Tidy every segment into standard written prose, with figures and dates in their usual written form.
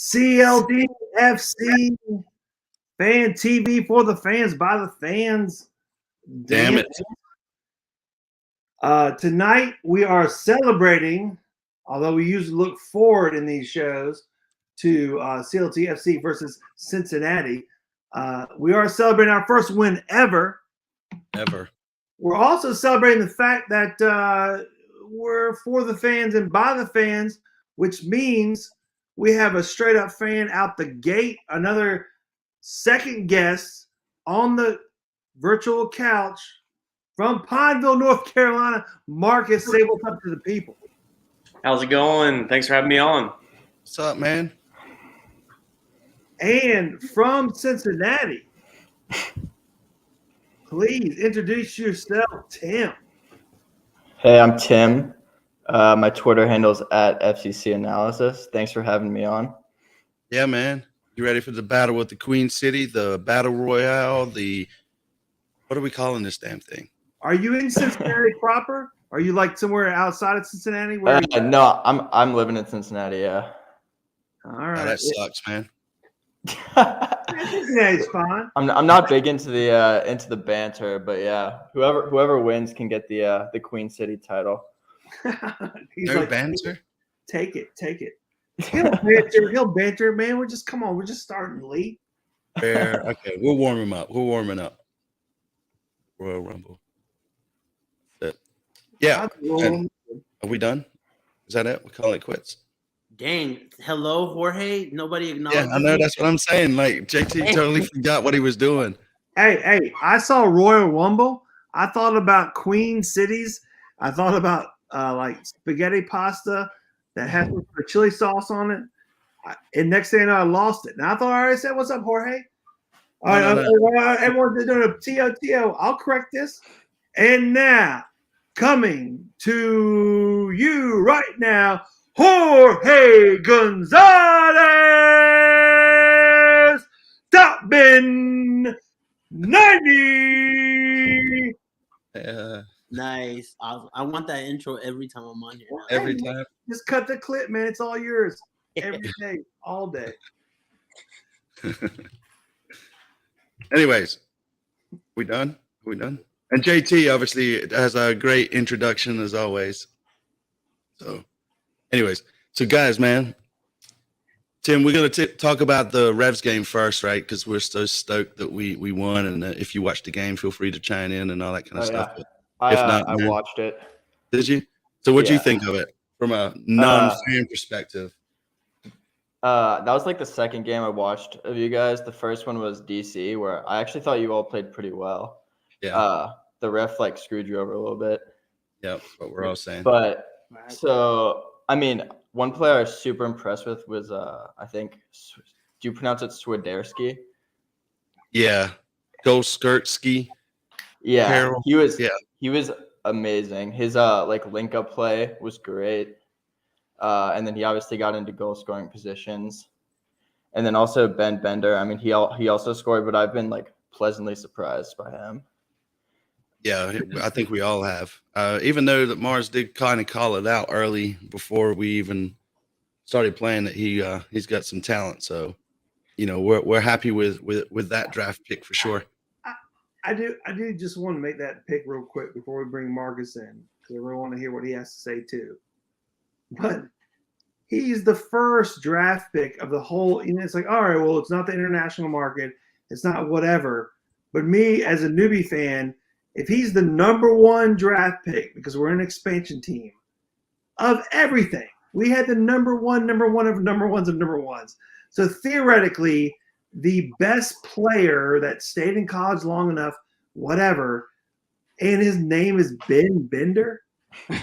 CLD FC Fan TV for the fans, by the fans. Damn it. Tonight we are celebrating, although we usually look forward in these shows to CLT FC versus Cincinnati. We are celebrating our first win ever. We're also celebrating the fact that we're for the fans and by the fans, which means we have a straight up fan out the gate, another second guest on the virtual couch from Pineville, North Carolina. Marcus, say what's up to the people. How's it going? Thanks for having me on. What's up, man? And from Cincinnati, please introduce yourself, Tim. Hey, I'm Tim. My Twitter handle's at FCC Analysis. Thanks for having me on. Yeah, man. You ready for the battle with the Queen City, the Battle Royale, what are we calling this damn thing? Are you in Cincinnati proper? Are you like somewhere outside of Cincinnati? No, I'm living in Cincinnati, yeah. All right. Oh, that sucks, man. Cincinnati's fine. I'm not big into the banter, but yeah, whoever wins can get the Queen City title. He's No like, banter? Take it. He'll banter, man. We're just starting late. Fair. Okay, we'll warm him up. We're warming up. Royal Rumble. That's it. Yeah. And are we done? Is that it? We call it quits. Dang. Hello, Jorge. Nobody acknowledges. Yeah, I know. That's what I'm saying. Like, JT totally forgot what he was doing. Hey, I saw Royal Rumble. I thought about Queen Cities. I thought about like spaghetti pasta that has the chili sauce on it. And next thing I know, I lost it. And I thought I already said, "What's up, Jorge?" All right, everyone's doing a TOTO. I'll correct this. And now, coming to you right now, Jorge Gonzalez, Top Bin 90. Nice. I want that intro every time I'm on here. Every time. Just cut the clip, man. It's all yours. Every day, all day. Anyways, we done? And JT obviously has a great introduction as always. So, anyways, guys, man, Tim, we're going to talk about the Revs game first, right? Because we're so stoked that we won. And if you watched the game, feel free to chime in and all that kind of stuff. Yeah. But if not, I watched it. Did you? So what do you think of it from a non-fan perspective? That was like the second game I watched of you guys. The first one was DC, where I actually thought you all played pretty well. Yeah. The ref like screwed you over a little bit. Yeah, that's what we're all saying. But so, I mean, one player I was super impressed with was I think, do you pronounce it Swiderski? Yeah. Golskirtsky. Yeah. Harold. He was amazing. His like link up play was great. And then he obviously got into goal scoring positions. And then also Ben Bender. I mean, he also scored, but I've been like pleasantly surprised by him. Yeah, I think we all have. Even though that Mars did kind of call it out early before we even started playing that he's got some talent. So, we're happy with that draft pick for sure. I do just want to make that pick real quick before we bring Marcus in, because I really want to hear what he has to say too. But he's the first draft pick of the whole. It's like, all right, well, it's not the international market, it's not whatever. But me as a newbie fan, if he's the number one draft pick, because we're an expansion team of everything, we had the number one of number ones. So theoretically, the best player that stayed in college long enough, whatever, and his name is Ben Bender. I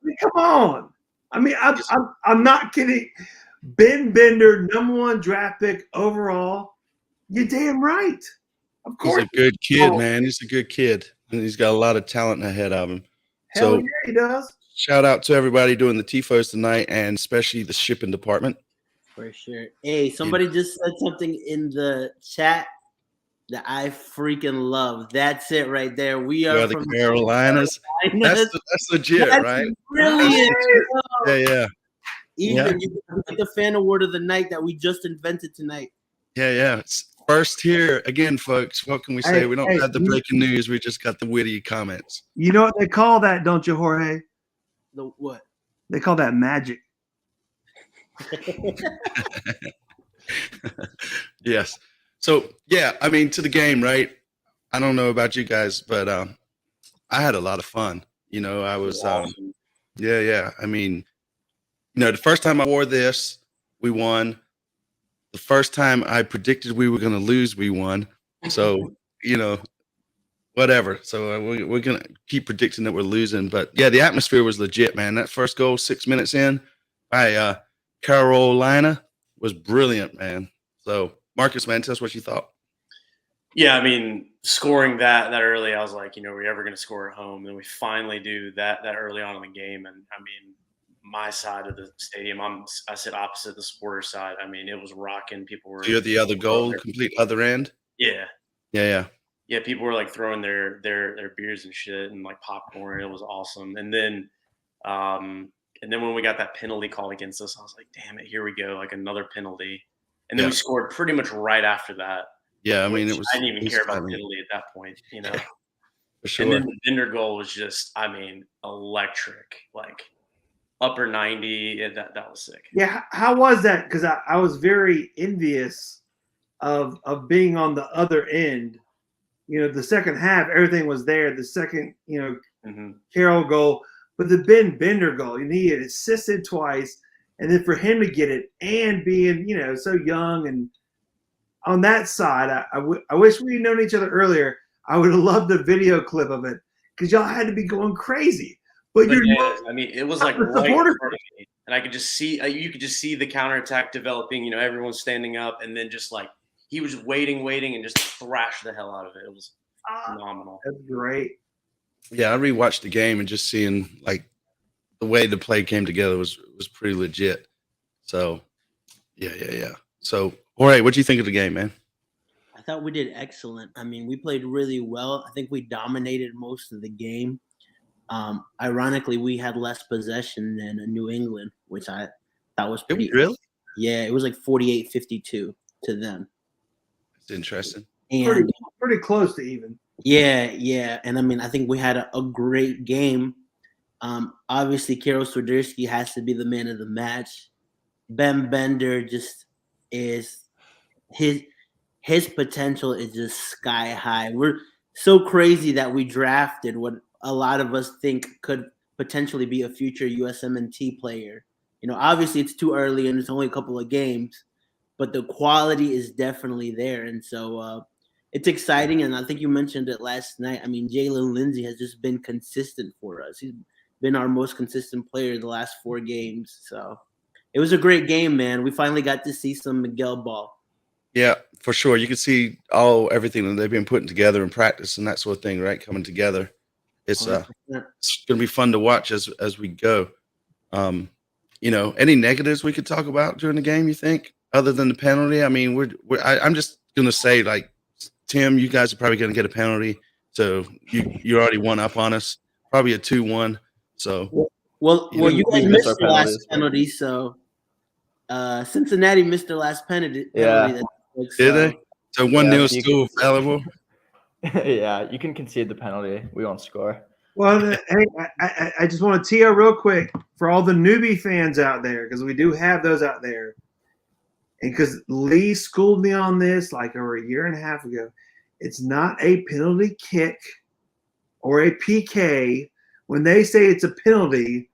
mean, come on. I mean, I'm not kidding. Ben Bender, number one draft pick overall. You're damn right. Of course. He's a good kid, man. He's a good kid. And he's got a lot of talent ahead of him. Hell yeah, he does. Shout out to everybody doing the TIFOs tonight, and especially the shipping department. For sure. Hey, somebody just said something in the chat that I freaking love. That's it right there. We are from the Carolinas. That's legit, That's right? Brilliant. Yeah. Even you get the fan award of the night that we just invented tonight. Yeah. It's first here again, folks. What can we say? We don't have the breaking news. We just got the witty comments. You know what they call that, don't you, Jorge? The what? They call that magic. Yes. So yeah, I mean, to the game, right? I don't know about you guys, but I had a lot of fun. You know, I was yeah. I mean, you know, the first time I wore this, we won. The first time I predicted we were going to lose, we won. So, you know, whatever. So we're going to keep predicting that we're losing. But yeah, the atmosphere was legit, man. That first goal, 6 minutes in by Carolina was brilliant, man. So Marcus, man, tell us what you thought. Yeah, I mean, scoring that early, I was like, you know, we're ever going to score at home, and we finally do that early on in the game. And I mean, my side of the stadium, I sit opposite the supporter side. I mean, it was rocking. People were. So you're the other goal, complete other end. Yeah. Yeah. People were like throwing their beers and shit and like popcorn. It was awesome. And then when we got that penalty called against us, I was like, damn it, here we go, like another penalty. And then we scored pretty much right after that. Yeah, I mean, it was. I didn't even care about the penalty at that point, you know. For sure. And then the Bender goal was just, I mean, electric, like upper 90. That was sick. Yeah, how was that? Because I was very envious of being on the other end. You know, the second half, everything was there. The second, you know, Carroll goal, but the Ben Bender goal, and he had assisted twice, and then for him to get it and being, you know, so young and on that side, I wish we had known each other earlier. I would have loved the video clip of it because y'all had to be going crazy. But you're yeah, I mean, it was like right in front of me, and I could just see you could just see the counterattack developing. You know, everyone's standing up, and then just like he was waiting, and just thrashed the hell out of it. It was phenomenal. That's great. Yeah, I rewatched the game and just seeing like the way the play came together was pretty legit. So, yeah. So, Jorge, what do you think of the game, man? I thought we did excellent. I mean, we played really well. I think we dominated most of the game. Ironically, we had less possession than New England, which I thought was pretty. Really? Yeah, it was like 48-52 to them. It's interesting. And pretty close to even. Yeah. And I mean, I think we had a great game. Obviously, Karol Swiderski has to be the man of the match. Ben Bender just is his potential is just sky high. We're so crazy that we drafted what a lot of us think could potentially be a future USMNT player. You know, obviously it's too early and it's only a couple of games, but the quality is definitely there. And so it's exciting. And I think you mentioned it last night. I mean, Jalen Lindsey has just been consistent for us. He's been our most consistent player the last 4 games. So it was a great game, man. We finally got to see some Miguel ball. Yeah, for sure. You can see everything that they've been putting together in practice and that sort of thing, right? Coming together. It's going to be fun to watch as we go. You know, any negatives we could talk about during the game, you think, other than the penalty? I mean, I'm just going to say, like, Tim, you guys are probably going to get a penalty. So you already won up on us, probably a 2-1. So, well, you guys missed the last penalty. So Cincinnati missed their last penalty. Yeah. Did they? So 1-0 still available? Yeah, you can concede the penalty. We won't score. Well, hey, I just want to tee up real quick for all the newbie fans out there, because we do have those out there. And because Lee schooled me on this like over a year and a half ago, it's not a penalty kick or a PK. When they say it's a penalty,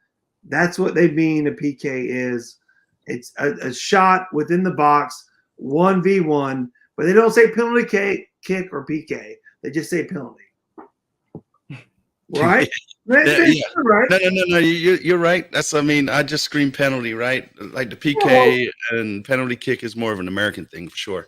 that's what they mean a PK is. It's a shot within the box, 1v1, but they don't say penalty kick or PK. They just say penalty. Right? Yeah. Right? No. You're right. I just scream penalty, right? Like the PK and penalty kick is more of an American thing for sure.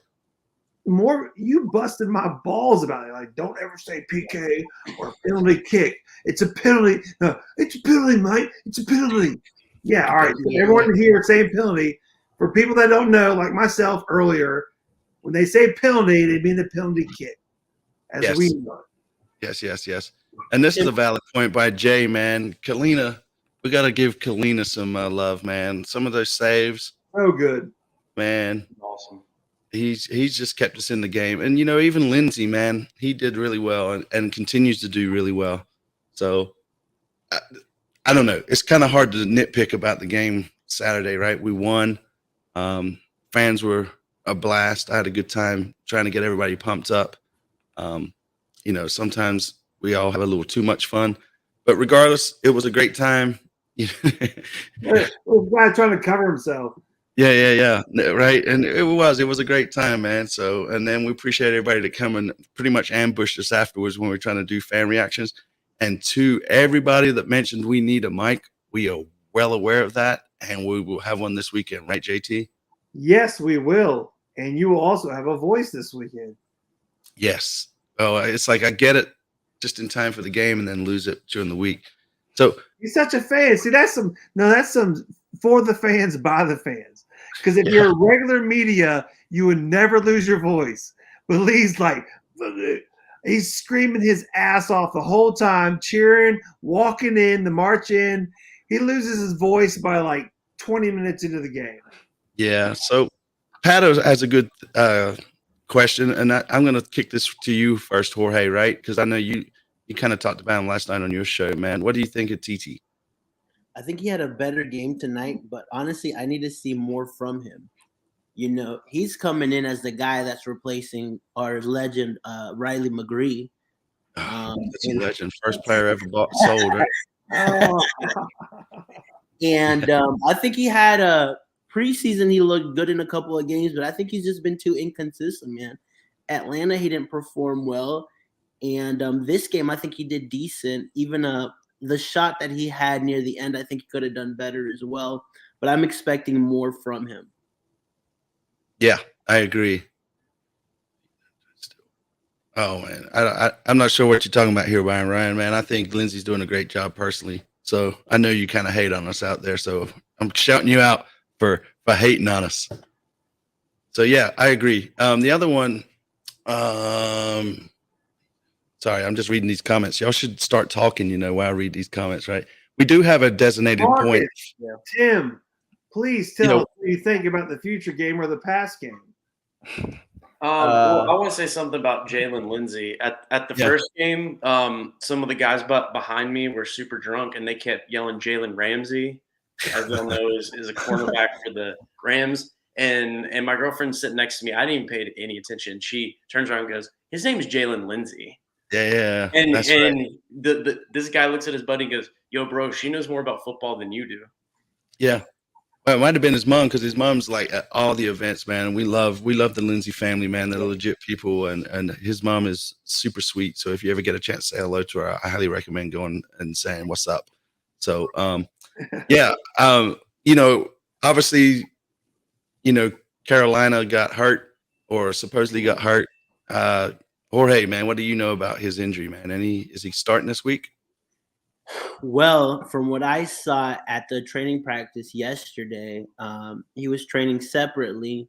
You busted my balls about it. Like, don't ever say PK or penalty kick. It's a penalty. No, it's a penalty, mate. It's a penalty. Yeah, all right. Everyone here saying penalty. For people that don't know, like myself earlier, when they say penalty, they mean the penalty kick. As we know. Yes. And this is a valid point by Jay, man. Kalina we got to give Kalina some love, man. Some of those saves, So good. man. Awesome. He's just kept us in the game. And, you know, even Lindsey, man, he did really well and continues to do really well. So, I don't know. It's kind of hard to nitpick about the game Saturday, right? We won. Fans were a blast. I had a good time trying to get everybody pumped up. You know, sometimes we all have a little too much fun. But regardless, it was a great time. The guy trying to cover himself. Yeah. Right. And it was a great time, man. So, and then we appreciate everybody to come and pretty much ambush us afterwards when we we're trying to do fan reactions. And to everybody that mentioned we need a mic, we are well aware of that. And we will have one this weekend, right, JT? Yes, we will. And you will also have a voice this weekend. Yes. Oh, it's like I get it just in time for the game and then lose it during the week. So He's such a fan. See, that's some for the fans, by the fans. Because if you're a regular media, you would never lose your voice. But Lee's like, he's screaming his ass off the whole time, cheering, walking in, the march in. He loses his voice by like 20 minutes into the game. yeah. So Pat has a good question, and I'm going to kick this to you first, Jorge, right? Because I know you kind of talked about him last night on your show, man. What do you think of TT? I think he had a better game tonight, but honestly, I need to see more from him. You know, he's coming in as the guy that's replacing our legend, Riley McGree. That's a legend. First player ever sold, right? And I think he had a preseason. He looked good in a couple of games, but I think he's just been too inconsistent, man. Atlanta, he didn't perform well. And this game, I think he did decent. Even the shot that he had near the end, I think he could have done better as well. But I'm expecting more from him. Yeah, I agree. Oh man, I'm not sure what you're talking about here, Ryan. Man, I think Lindsey's doing a great job personally. So I know you kind of hate on us out there. So I'm shouting you out for hating on us. So yeah, I agree. The other one, sorry, I'm just reading these comments. Y'all should start talking, you know, while I read these comments, right? We do have a designated point. Tim, please tell us what you think about the future game or the past game. Well, I want to say something about Jalen Lindsey. At the first game, some of the guys behind me were super drunk, and they kept yelling Jalen Ramsey, as you'll know, is a cornerback for the Rams. And my girlfriend's sitting next to me. I didn't even pay any attention. She turns around and goes, "His name's Jalen Lindsey." Yeah. And right. This guy looks at his buddy and goes, "Yo, bro, she knows more about football than you do." Yeah. Well, it might have been his mom because his mom's like at all the events, man. And we love the Lindsey family, man. They're legit people, and his mom is super sweet. So if you ever get a chance to say hello to her, I highly recommend going and saying what's up. So yeah, you know, obviously, you know, Carolina got hurt or supposedly got hurt. Jorge, man, what do you know about his injury, man? Is he starting this week? Well, from what I saw at the training practice yesterday, he was training separately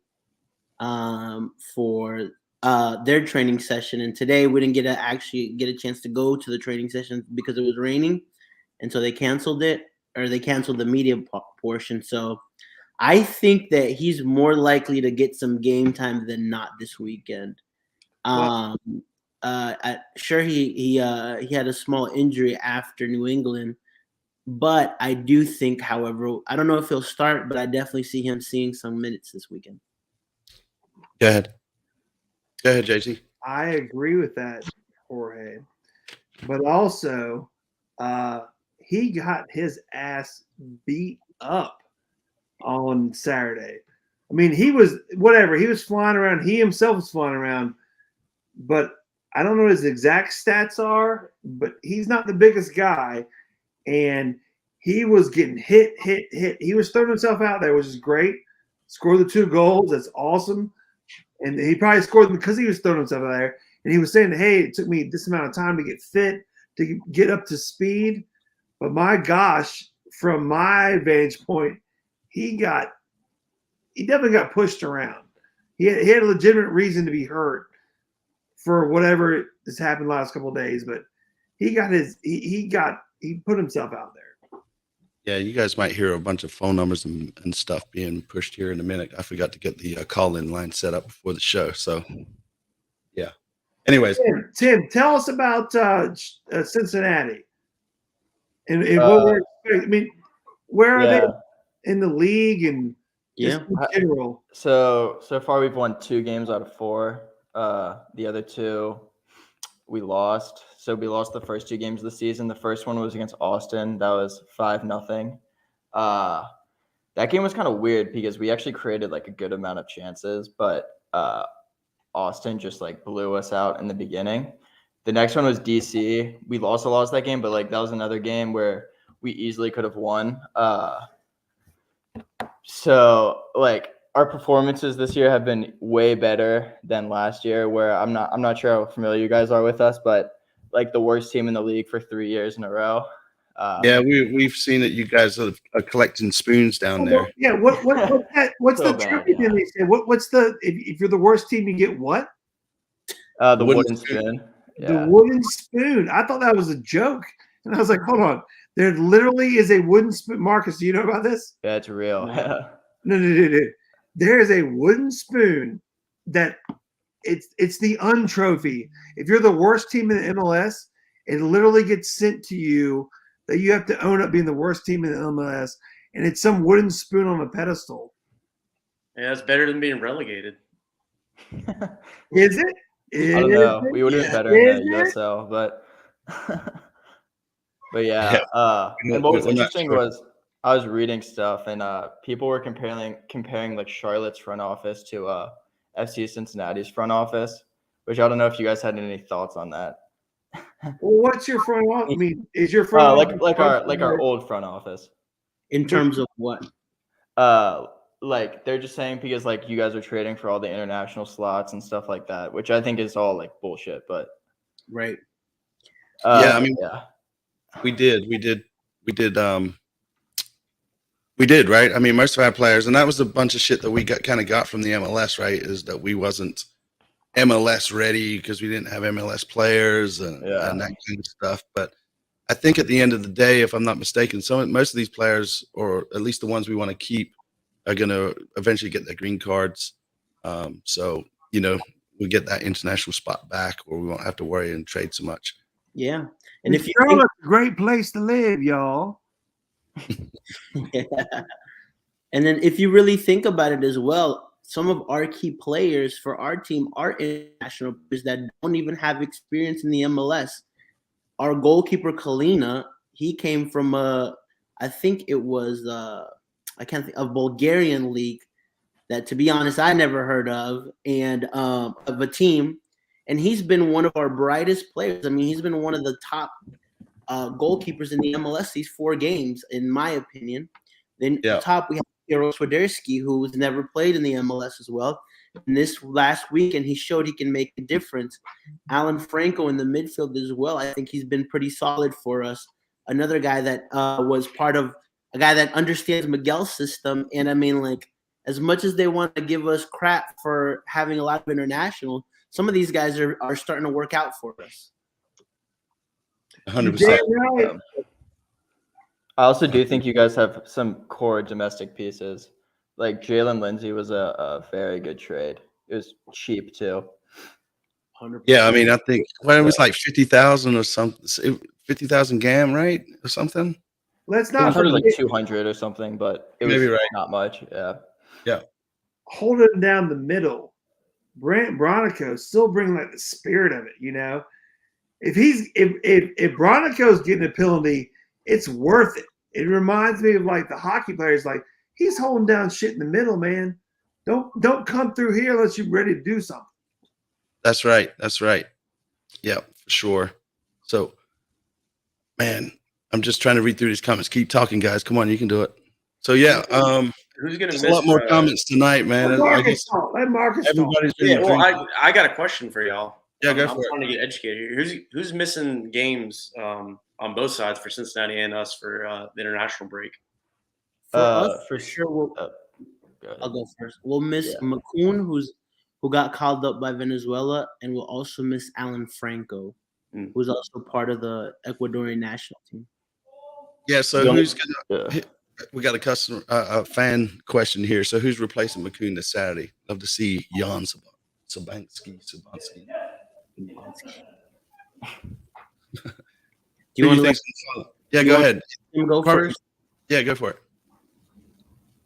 for their training session. And today we didn't actually get a chance to go to the training session because it was raining. And so they canceled it, or they canceled the media portion. So I think that he's more likely to get some game time than not this weekend. Sure, he had a small injury after New England, but I do think, however, I don't know if he'll start, but I definitely see him seeing some minutes this weekend. Go ahead, JT. I agree with that, Jorge, but also he got his ass beat up on Saturday. I mean, he was flying around. He himself was flying around, but I don't know what his exact stats are, but he's not the biggest guy. And he was getting hit. He was throwing himself out there, which is great. Scored the 2 goals. That's awesome. And he probably scored them because he was throwing himself out there. And he was saying, hey, it took me this amount of time to get fit, to get up to speed. But my gosh, from my vantage point, he definitely got pushed around. He had a legitimate reason to be hurt for whatever has happened the last couple of days, but he put himself out there. Yeah, you guys might hear a bunch of phone numbers and stuff being pushed here in a minute. I forgot to get the call-in line set up before the show. So, yeah. Anyways, Tim, tell us about Cincinnati and what Uh, we're expecting. I mean, where are yeah. they in the league and just Yeah. in general? So far we've won 2 games out of 4. The other 2 we lost. So we lost the first 2 games of the season. The first one was against Austin. That was 5-0. That game was kind of weird because we actually created like a good amount of chances, but Austin just like blew us out in the beginning. The next one was DC. We also lost that game, but like that was another game where we easily could have won. So like our performances this year have been way better than last year, where I'm not sure how familiar you guys are with us, but like the worst team in the league for 3 years in a row. yeah, we've seen that you guys are collecting spoons down there. Yeah, what's So the bad, trophy yeah. thing they said? What's the if you're the worst team, you get what? The wooden wooden spoon. spoon. The Yeah. wooden spoon. I thought that was a joke, and I was like, hold on, there literally is a wooden spoon. Marcus, do you know about this? Yeah, it's real. No. There is a wooden spoon that it's the untrophy. If you're the worst team in the MLS, it literally gets sent to you that you have to own up being the worst team in the MLS, and it's some wooden spoon on a pedestal. Yeah, it's better than being relegated. Is it? I don't know. We would have been better in Is the it? USL, but yeah. Yeah. And what was We're not interesting sure. was I was reading stuff, and people were comparing like Charlotte's front office to FC Cincinnati's front office, which I don't know if you guys had any thoughts on that. Well, what's your front office? I mean, is your front office Like our old front office. In terms of what? Like they're just saying because like you guys are trading for all the international slots and stuff like that, which I think is all like bullshit. But Right. Yeah, I mean, yeah. we did, right? I mean, most of our players, and that was a bunch of shit that we got from the MLS, right? Is that we wasn't MLS ready because we didn't have MLS players and that kind of stuff. But I think at the end of the day, if I'm not mistaken, most of these players, or at least the ones we want to keep, are going to eventually get their green cards. So, we get that international spot back where we won't have to worry and trade so much. Yeah. And if you Charlotte's a great place to live, y'all. yeah. And then if you really think about it as well, some of our key players for our team are international players that don't even have experience in the MLS. Our goalkeeper Kalina, he came from I think it was I can't think, a Bulgarian league that, to be honest, I never heard of, and of a team. And he's been one of our brightest players. I mean, he's been one of the top goalkeepers in the MLS these 4 games, in my opinion. Then up top, we have Careless Mistakes, who's never played in the MLS as well. And this last weekend, he showed he can make a difference. Alan Franco in the midfield as well. I think he's been pretty solid for us. Another guy that was part of a guy that understands Miguel's system. And I mean, like, as much as they want to give us crap for having a lot of international, some of these guys are starting to work out for us. 100%. Right. I also do think you guys have some core domestic pieces. Like Jalen Lindsay was a very good trade. It was cheap too. 100%. Yeah, I mean, I think it was like 50,000 or something, 50,000 GAM, right, or something. Let's I not thought it was forget like 200 or something, but it was Maybe right. not much. Yeah. holding down the middle. Brant Bronico still bringing like the spirit of it, If Bronico's getting a penalty, it's worth it. It reminds me of like the hockey players, like he's holding down shit in the middle, man. Don't come through here unless you're ready to do something. That's right. Yeah, for sure. So, man, I'm just trying to read through these comments. Keep talking, guys. Come on, you can do it. So yeah, Who's gonna there's miss a lot more comments tonight, man. Let I guess Marcus talk. everybody's been Yeah, well, drinking. I got a question for y'all. Yeah, go I'm for it. trying to get educated here. Who's missing games on both sides for Cincinnati and us for the international break? For us, for sure, we'll, go ahead. I'll go first. We'll miss McCoon, who got called up by Venezuela, and we'll also miss Alan Franco, who's also part of the Ecuadorian national team. Yeah. So The only- who's gonna? Yeah. We got a fan question here. So who's replacing McCoon this Saturday? Love to see Jan Sabansky. Do you want to let Yeah, you go want ahead. Tim go Carter- first? Yeah, go for it.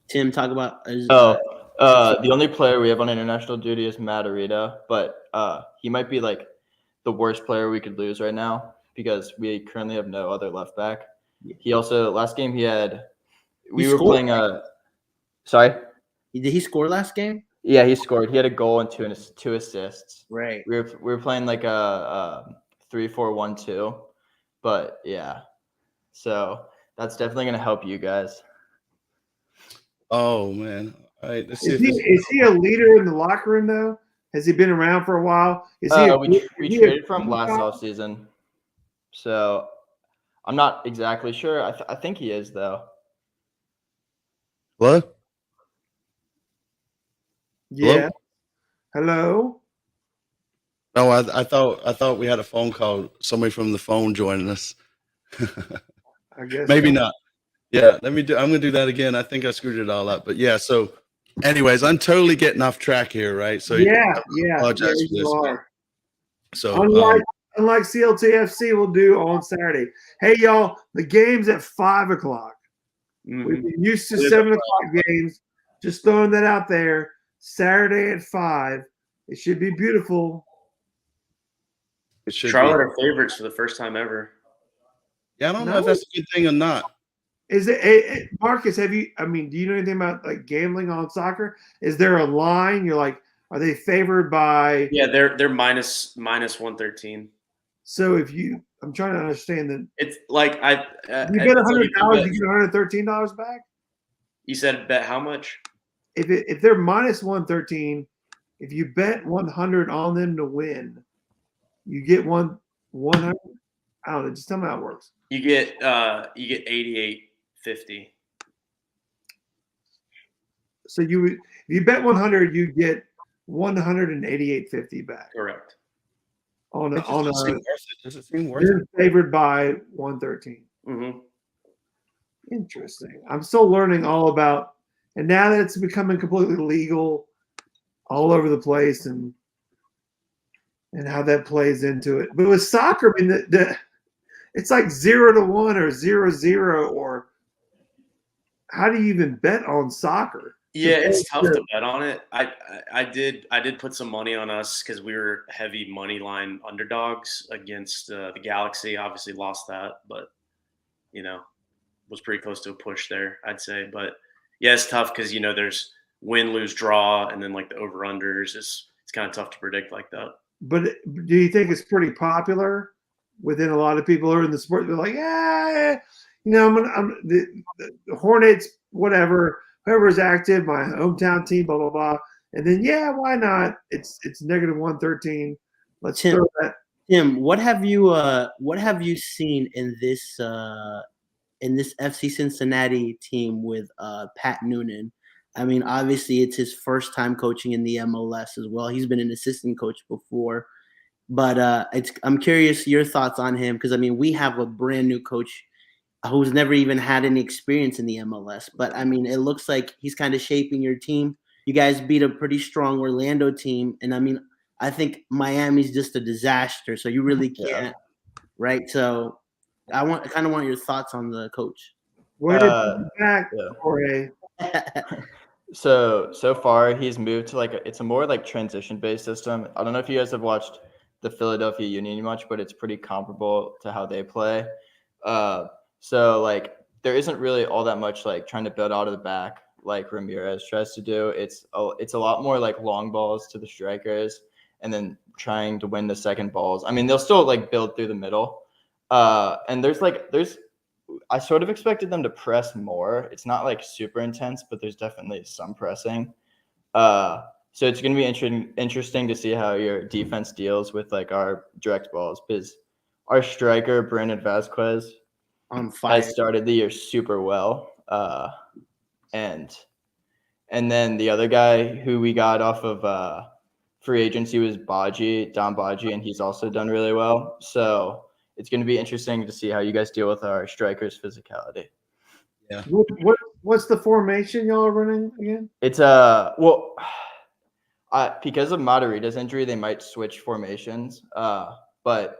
Tim, talk about. The only player we have on international duty is Matarita, but he might be like the worst player we could lose right now because we currently have no other left back. He also last game he had. We were scored? playing. Sorry. Did he score last game? Yeah, he scored. He had a goal and two assists. Right. We were playing like a 3-4-1-2, but yeah. So that's definitely gonna help you guys. Oh man. All right. Let's see Is he a leader in the locker room though? Has he been around for a while? Is he? We traded from last offseason, so I'm not exactly sure. I think he is though. What? Yeah. Hello. Oh, I thought we had a phone call. Somebody from the phone joining us. I guess Maybe so. not. Yeah, I'm gonna do that again. I think I screwed it all up. But yeah, so anyways, I'm totally getting off track here, right? So Yeah. I apologize for you this. are. So Unlike CLTFC will do on Saturday. Hey y'all, the game's at 5 o'clock. We've been used to 7 o'clock games. Just throwing that out there. Saturday at 5. It should be beautiful. it should Charlotte be. are favorites for the first time ever. Yeah, I don't know if that's a good thing or not. Is it Marcus? Do you know anything about like gambling on soccer? Is there a line? You're like, are they favored by? Yeah, they're minus 113. So I'm trying to understand that. It's like You bet $100, you get $113 back. You said bet how much? If they're minus 113, if you bet 100 on them to win, you get 100. I don't know. Just tell me how it works. You get 88.50. So if you bet 100, you get 188.50 back. Correct. Does it seem worth it? They're favored by 113. Mm-hmm. Interesting. I'm still learning all about, and now that it's becoming completely legal all over the place, and how that plays into it. But with soccer, I mean, it's like 0-1 or 0-0, or how do you even bet on soccer? Yeah, it's tough to bet on it. I did put some money on us because we were heavy money line underdogs against the Galaxy. Obviously lost that, but was pretty close to a push there, I'd say. But yeah, it's tough because there's win, lose, draw, and then like the over unders. It's kind of tough to predict like that. But do you think it's pretty popular within a lot of people who are in the sport? They're like, I'm the Hornets, whatever. Whoever's active, my hometown team, blah blah blah, and then why not? It's negative 113. Let's throw that. Tim, what have you seen in this FC Cincinnati team with Pat Noonan? I mean, obviously it's his first time coaching in the MLS as well. He's been an assistant coach before, but I'm curious your thoughts on him because we have a brand new coach who's never even had any experience in the MLS. But it looks like he's kind of shaping your team. You guys beat a pretty strong Orlando team, and I think Miami's just a disaster. So you really can't, right? So I kind of want your thoughts on the coach. Where did you back, Jorge? So far he's moved to it's a more transition based system. I don't know if you guys have watched the Philadelphia Union much, but it's pretty comparable to how they play. So there isn't really all that much trying to build out of the back like Ramirez tries to do. It's a lot more long balls to the strikers and then trying to win the second balls. They'll still build through the middle. And there's I sort of expected them to press more. It's not super intense, but there's definitely some pressing. So it's going to be interesting to see how your defense deals with our direct balls because our striker Brandon Vasquez on fire has started the year super well. And then the other guy who we got off of free agency was Don Baji, and he's also done really well. So it's going to be interesting to see how you guys deal with our strikers' physicality. Yeah. What's the formation y'all are running again? It's because of Matarrita's injury, they might switch formations. But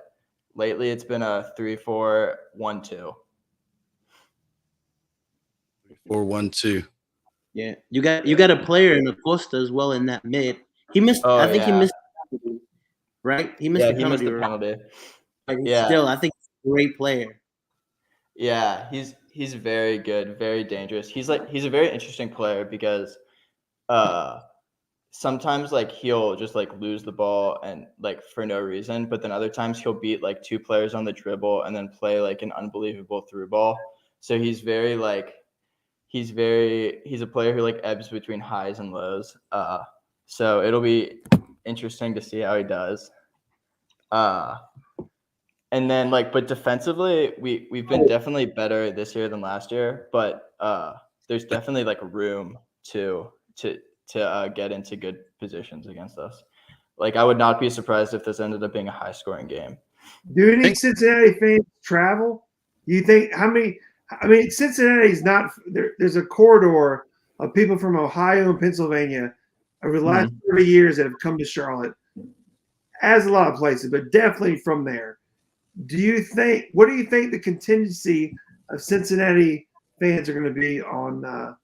lately it's been a 3-4-1-2. 4-1-2. Yeah, you got a player in Acosta as well in that mid. He missed. Oh, I think he yeah. missed. Right, he missed Yeah, the he missed penalty. the penalty. But Yeah. still, I think he's a great player. Yeah, he's very good, very dangerous. He's a very interesting player because sometimes like he'll just like lose the ball and like for no reason, but then other times he'll beat like two players on the dribble and then play like an unbelievable through ball. So he's a player who like ebbs between highs and lows. So it'll be interesting to see how he does. And then but defensively, we've been definitely better this year than last year, but there's definitely like room to get into good positions against us. Like I would not be surprised if this ended up being a high scoring game. Do any Cincinnati fans travel? You think how many? I mean, Cincinnati's not there. There's a corridor of people from Ohio and Pennsylvania over the last 30 years that have come to Charlotte, as a lot of places, but definitely from there. What do you think the contingency of Cincinnati fans are going to be on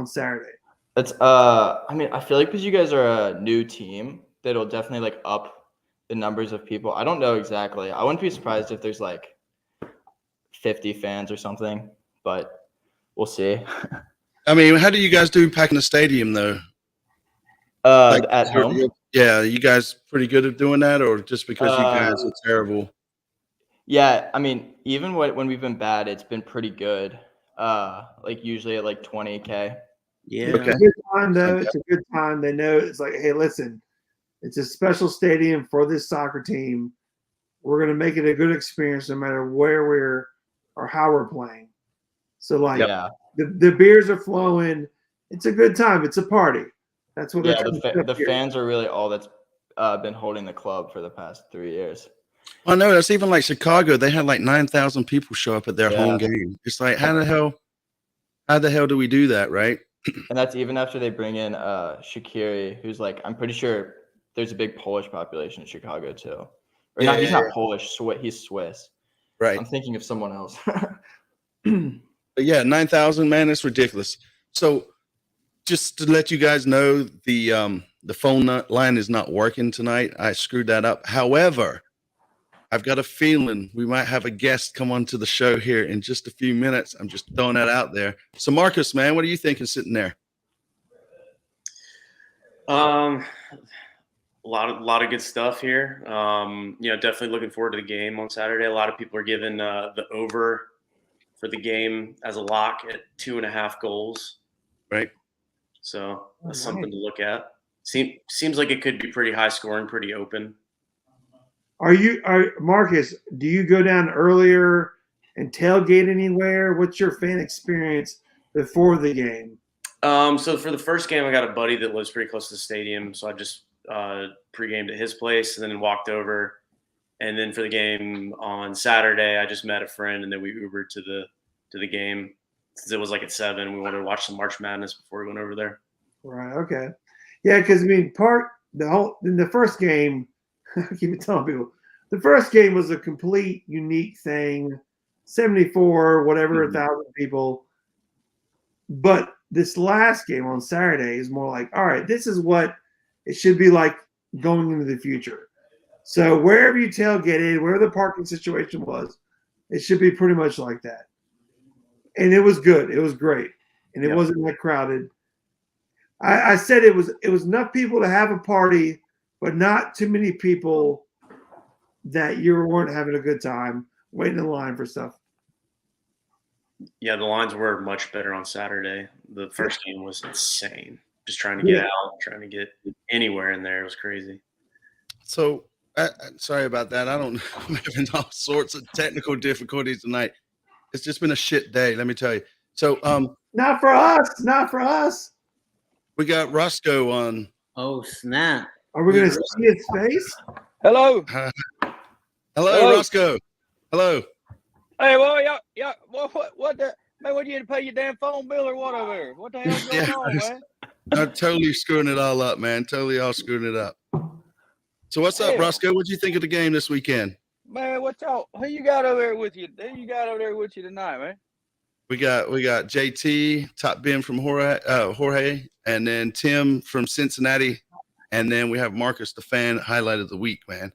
Saturday? That's I mean, I feel like because you guys are a new team, that'll definitely like up the numbers of people. I don't know exactly. I wouldn't be surprised if there's like 50 fans or something, but we'll see. I mean, how do you guys do packing the stadium though? At home? Yeah, you guys pretty good at doing that, or just because you guys are terrible? Yeah, I mean, even when we've been bad, it's been pretty good. Like usually at like 20K. Yeah. It's a good time though. It's a good time. They know it's like, hey, listen, it's a special stadium for this soccer team. We're going to make it a good experience no matter where we're or how we're playing. So the beers are flowing. It's a good time. It's a party. That's what. Yeah, the fans are really all that's been holding the club for the past 3 years. I know that's even like Chicago. They had like 9,000 people show up at their home game. It's like how the hell do we do that, right? And that's even after they bring in Shaqiri, who's like, I'm pretty sure there's a big Polish population in Chicago too. Or he's not Polish, he's Swiss. Right. I'm thinking of someone else. But yeah, 9,000, man, that's ridiculous. So just to let you guys know, the phone line is not working tonight. I screwed that up. However, I've got a feeling we might have a guest come onto the show here in just a few minutes. I'm just throwing that out there. So Marcus, man, what are you thinking sitting there? A lot of good stuff here. Definitely looking forward to the game on Saturday. A lot of people are giving the over for the game as a lock at 2.5 goals. Right. So that's something to look at. Seems like it could be pretty high scoring, pretty open. Marcus, do you go down earlier and tailgate anywhere? What's your fan experience before the game? So for the first game, I got a buddy that lives pretty close to the stadium. So I just pre-gamed at his place and then walked over. And then for the game on Saturday, I just met a friend and then we Ubered to the game. Since it was like at 7, we wanted to watch some March Madness before we went over there. Right. Okay. Yeah, because I mean, in the first game, I keep telling people, the first game was a complete unique thing, 74, whatever, 1,000 people. But this last game on Saturday is more like, all right, this is what it should be like going into the future. So wherever you tailgated, wherever the parking situation was, it should be pretty much like that. And it was good. It was great. And it wasn't that crowded. I said it was enough people to have a party, but not too many people that you weren't having a good time waiting in line for stuff. Yeah, the lines were much better on Saturday. The first game was insane. Just trying to get out, trying to get anywhere in there. It was crazy. So, sorry about that. I'm having all sorts of technical difficulties tonight. It's just been a shit day, let me tell you. So, not for us. We got Roscoe on. Oh, snap. Are we going to see his face? Hello. Hello, Roscoe. Hello. Hey, well, y'all, what the man? What you didn't pay your damn phone bill or what over there? What the hell's going on, man? I'm totally screwing it all up, man. Totally all screwing it up. So what's up, Hell. Roscoe? What'd you think of the game this weekend? Man, who you got over there with you? Who you got over there with you tonight, man? We got JT, top Ben from Jorge, and then Tim from Cincinnati, and then we have Marcus, the fan highlight of the week, man.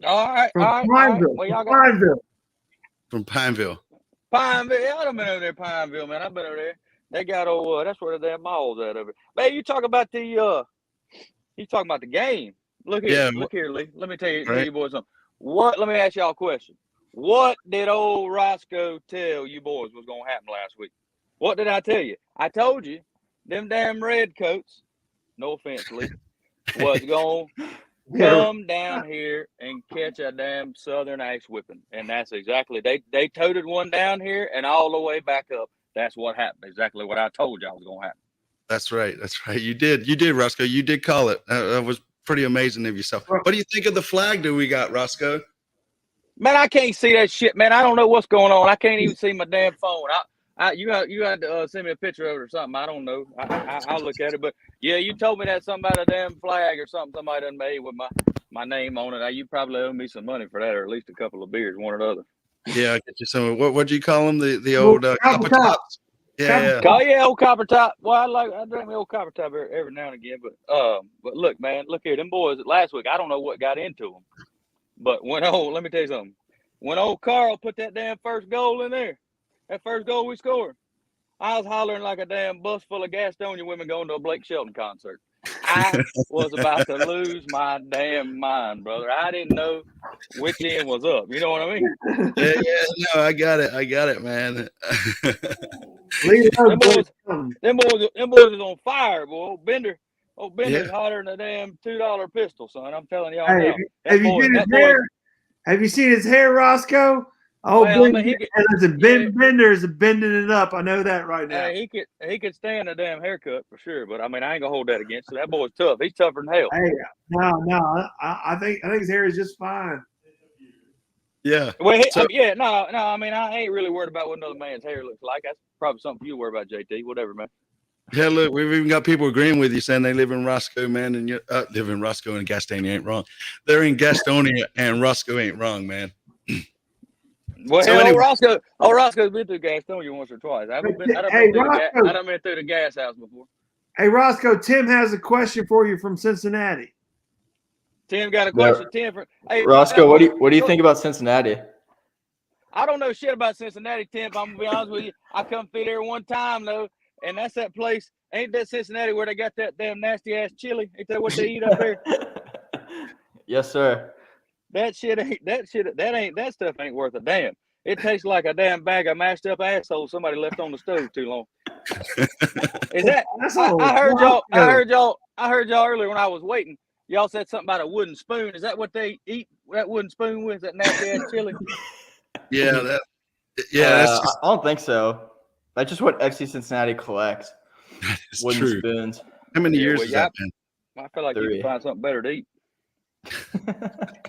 All right. Pineville. Well, y'all got Pineville. From Pineville. Pineville. Yeah, I've been over there, Pineville, man. I've been over there. They got that's where the damn mall's at over there. Man, you talking about the game. Look here, Lee. Let me tell you boys something. Let me ask y'all a question. What did old Roscoe tell you boys was gonna happen last week? What did I tell you? I told you them damn redcoats, no offense, Lee, was gonna come down here and catch a damn southern axe whipping. And that's exactly they toted one down here and all the way back up. That's what happened. Exactly what I told y'all was gonna happen. That's right. You did, Roscoe. You did call it. That was pretty amazing of yourself. What do you think of the flag that we got, Roscoe? Man, I can't see that shit, man. I don't know what's going on. I can't even see my damn phone. You had to send me a picture of it or something. I don't know. I'll look at it. But yeah, you told me that something about a damn flag or something somebody done made with my name on it. You probably owe me some money for that, or at least a couple of beers, one or the other. Yeah, I'll get you some. What do you call them? The old copper tops. Yeah. Oh yeah, old copper top. Well, I drink my old copper top every now and again. But look, man, look here, them boys last week. I don't know what got into them, but let me tell you something. When old Carl put that damn first goal in there, that first goal we scored, I was hollering like a damn bus full of Gastonia women going to a Blake Shelton concert. I was about to lose my damn mind, brother. I didn't know which end was up. You know what I mean? Yeah. No, I got it, man. Them boys is on fire, boy. Old Bender's hotter than a damn $2 pistol, son. I'm telling y'all now. Have you seen his hair, Roscoe? Oh, well, Ben Bender is bending it up. I know that right now. Hey, he could stand a damn haircut for sure, but I mean I ain't gonna hold that against him. That boy's tough. He's tougher than hell. Hey, no, I think his hair is just fine. Yeah. Well, no. I mean I ain't really worried about what another man's hair looks like. That's probably something you worry about, JT. Whatever, man. Yeah, look, we've even got people agreeing with you, saying they live in Roscoe, man, and you live in Roscoe and Gastonia ain't wrong. They're in Gastonia and Roscoe ain't wrong, man. Well, so anyway, Roscoe's been through Gastonia once or twice. I done been through the gas house before. Hey, Roscoe, Tim has a question for you from Cincinnati. Tim got a question. Yeah. Hey, Roscoe, what do you think about Cincinnati? I don't know shit about Cincinnati, Tim. I'm gonna be honest with you. I come through there one time though, and that's that place. Ain't that Cincinnati where they got that damn nasty ass chili? Ain't that what they eat up there? Yes, sir. That stuff ain't worth a damn. It tastes like a damn bag of mashed up asshole somebody left on the stove too long. Is that? I heard y'all earlier when I was waiting. Y'all said something about a wooden spoon. Is that what they eat? That wooden spoon with that nasty ass chili? Yeah, I don't think so. That's just what FC Cincinnati collects. That is wooden true. spoons. How many years has that been? I feel like 3. you can find something better to eat.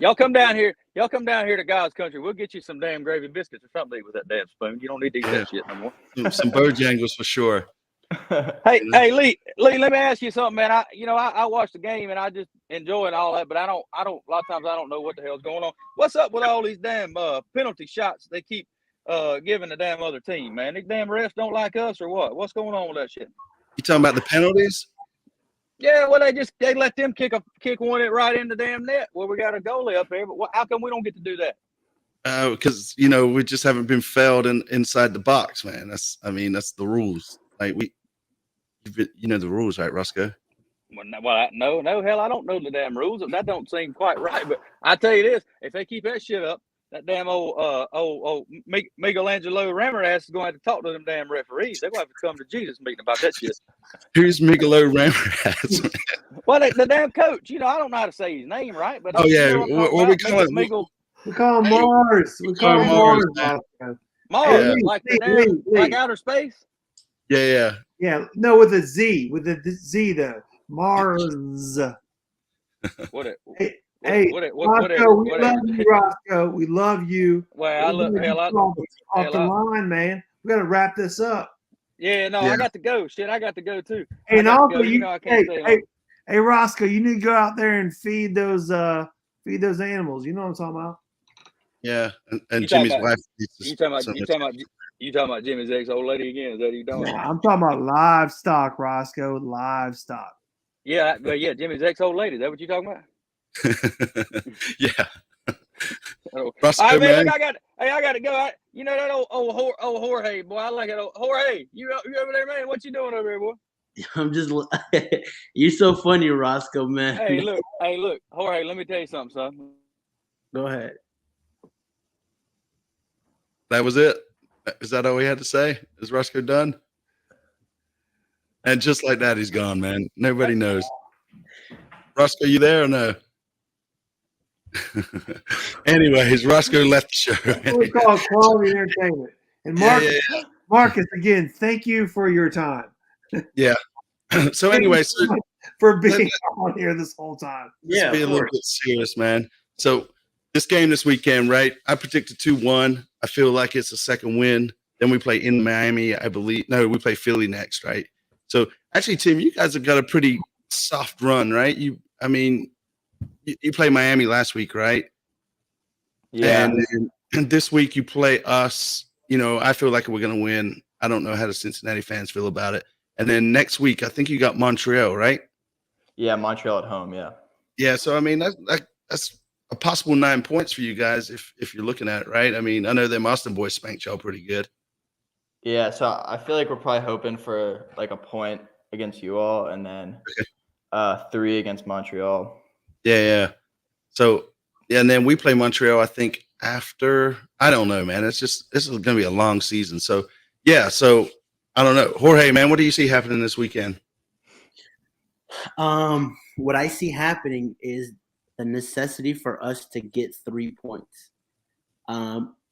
Y'all come down here to God's country. We'll get you some damn gravy biscuits or something to eat with that damn spoon. You don't need to eat that shit no more. Some Bojangles for sure. Hey, Lee, let me ask you something, man. I watched the game and I just enjoy it all that, but I don't. A lot of times I don't know what the hell's going on. What's up with all these damn penalty shots they keep giving the damn other team, man? These damn refs don't like us or what? What's going on with that shit? You talking about the penalties? Yeah, well, they let them kick one right in the damn net where we got a goalie up there. But how come we don't get to do that? Because we just haven't been failed inside the box, man. That's the rules. Like the rules, right, Roscoe? Well, no, hell, I don't know the damn rules. That don't seem quite right. But I tell you this: if they keep that shit up, that damn old Michelangelo Ramirez is going to have to talk to them damn referees. They're going to have to come to Jesus meeting about that shit. Who's Miguelo Ramirez? Well, the damn coach. I don't know how to say his name right, but what we call him? We call him Mars. We call him Mars. Mars, like the damn, like outer space. Yeah. Yeah. No, with a Z. With a Z though. Mars. Hey, Roscoe, we love you, Roscoe. We love you. Well, I look off the line, man. We got to wrap this up. Yeah, no, I got to go. Shit, I got to go too. And also, I can't stay long. Hey, Roscoe, you need to go out there and feed those animals. You know what I'm talking about? Yeah, and Jimmy's wife. You talking about Jimmy's ex old lady again? Is that what you talking about? I'm talking about livestock, Roscoe. Livestock. Yeah, but yeah, Jimmy's ex old lady. Is that what you talking about? Yeah. Roscoe, all right, man. Look, I got to go. You know that old Jorge, boy. I like it. Jorge, you over there, man? What you doing over there, boy? I'm just. You're so funny, Roscoe, man. Hey, look, Jorge. Let me tell you something, son. Go ahead. That was it. Is that all we had to say? Is Roscoe done? And just like that, he's gone, man. Nobody knows. Roscoe, you there or no? Anyways, Roscoe left the show. We call it quality entertainment. And Marcus, again, thank you for your time. Yeah. So anyway, for being on here this whole time. Let's be a little bit serious, man. So this game this weekend, right? I predicted 2-1. I feel like it's a second win. Then we play in Miami, I believe. No, we play Philly next, right? So actually, Tim, you guys have got a pretty soft run, right? You played Miami last week, right? Yeah. And this week you play us. I feel like we're going to win. I don't know how the Cincinnati fans feel about it. And then next week, I think you got Montreal, right? Yeah, Montreal at home, yeah. Yeah, so, I mean, that's a possible 9 points for you guys if you're looking at it, right? I mean, I know them Austin boys spanked y'all pretty good. Yeah, so I feel like we're probably hoping for like a point against you all and then 3 against Montreal. Yeah. So, yeah, and then we play Montreal, I think, after. I don't know, man. This is going to be a long season. So, yeah, so I don't know. Jorge, man, what do you see happening this weekend? What I see happening is the necessity for us to get 3 points.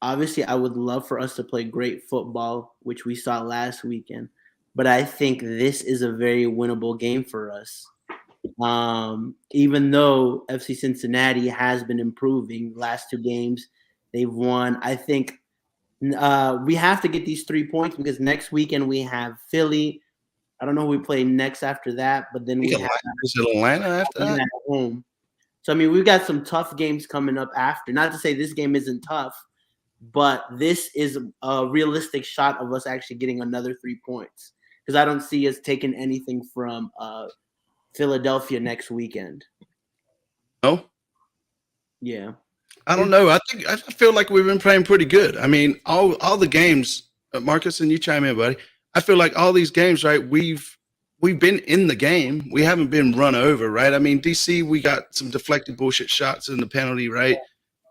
Obviously, I would love for us to play great football, which we saw last weekend, but I think this is a very winnable game for us. Even though FC Cincinnati has been improving last 2 games, they've won. I think we have to get these 3 points because next weekend we have Philly. I don't know who we play next after that, but then we have Atlanta after that at home. So, I mean, we've got some tough games coming up after. Not to say this game isn't tough, but this is a realistic shot of us actually getting another 3 points because I don't see us taking anything from Philadelphia next weekend. No? Yeah. I don't know. I feel like we've been playing pretty good. I mean, all the games, Marcus, and you chime in, buddy. I feel like all these games, right, we've been in the game. We haven't been run over, right? I mean, DC, we got some deflected bullshit shots in the penalty, right?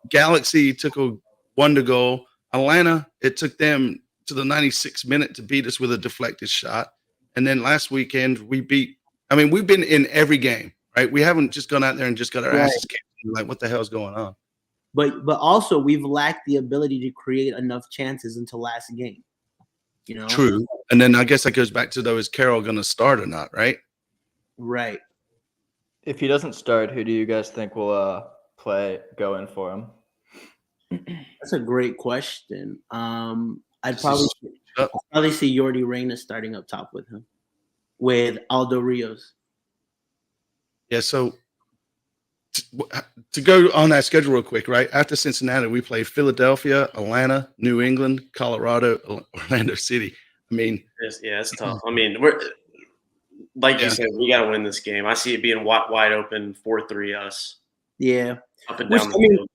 Galaxy took a wonder goal. Atlanta, it took them to the 96th minute to beat us with a deflected shot. And then last weekend, we've been in every game, right? We haven't just gone out there and just got our asses kicked. Like, what the hell's going on? But also, we've lacked the ability to create enough chances until last game. True. And then I guess that goes back to, though, is Carroll going to start or not, right? Right. If he doesn't start, who do you guys think will go in for him? That's a great question. I'd probably see Yordi Reyna starting up top with him, with Aldo Rios. Yeah, so to go on that schedule real quick, right? After Cincinnati, we play Philadelphia, Atlanta, New England, Colorado, Orlando City. I mean, it's tough. I mean, we're like you said, we got to win this game. I see it being wide open, 4-3 us. Yeah, up and down the field.